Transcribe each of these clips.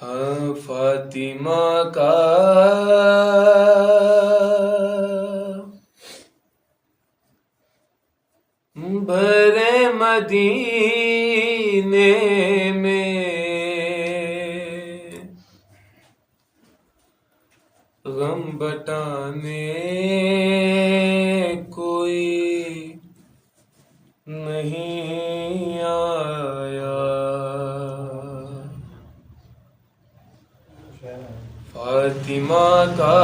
ہاں فاطمہ کا بھرے مدینے میں غم بٹانے کوئی نہیں آیا، فاطمہ کا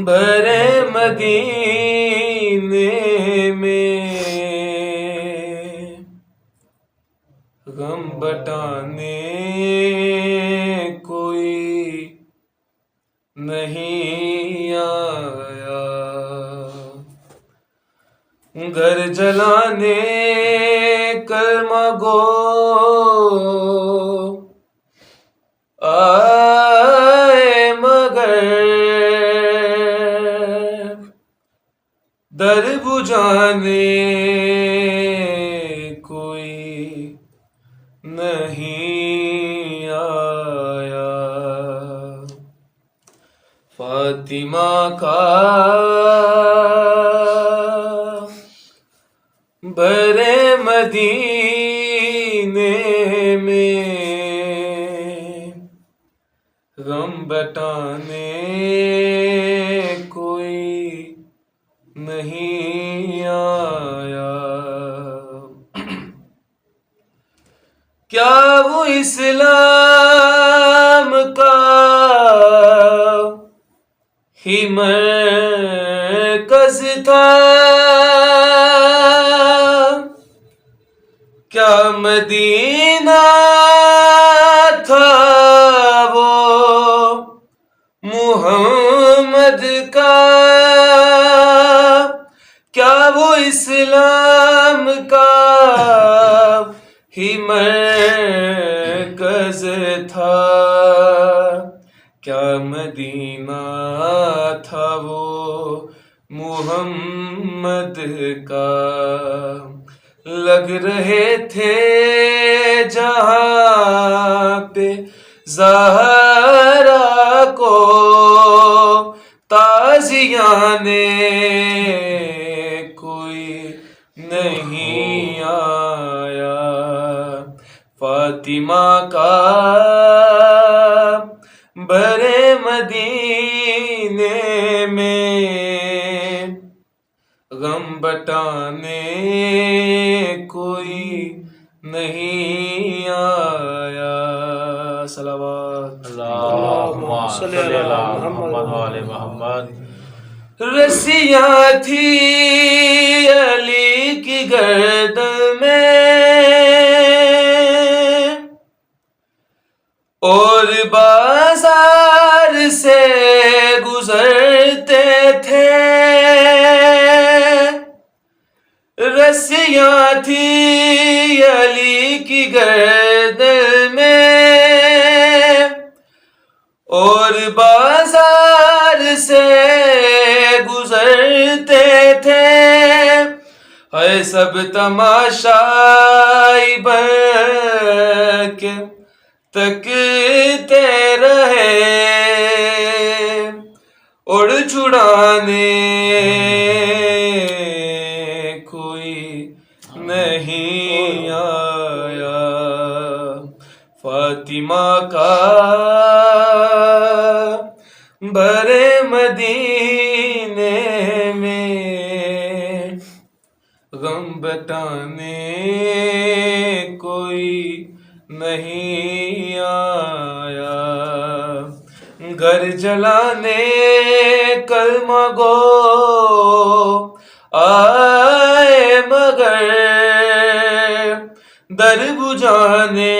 بھرے مدینے میں غم بٹانے کوئی نہیں آیا، گھر جلانے کلمہ گو آئے مگر در بجھانے کوئی نہیں آیا، فاطمہ کا بھرے مدینے میں غم بٹانے کوئی نہیں آیا، کیا وہ اسلام کا ہی مرکز تھا، کیا مدینہ تھا وہ محمد کا، کیا وہ اسلام کا ہی مرکز تھا، کیا مدینہ تھا وہ محمد کا، لگ رہے تھے جہاں پہ زہرا کو تازیانے کوئی نہیں آیا، فاطمہ کا بھرے مدینے میں غم بٹانے کوئی نہیں آیا، صلوات اللہم صلی علی محمد وآل محمد۔ رسیاں تھی علی کی گردن میں اور بازار سے گزرتے تھے، رسیاں تھی علی کی گردن میں اور بازار سے گزرتے تھے، ہے سب تماشائی بن کے تکتے رہے، اڑ چھڑانے کوئی نہیں آیا، فاطمہ کا بھرے مدینے میں غم بٹانے کوئی نہیں آیا، گھر جلانے کلمہ گو آئے مگر در بجھانے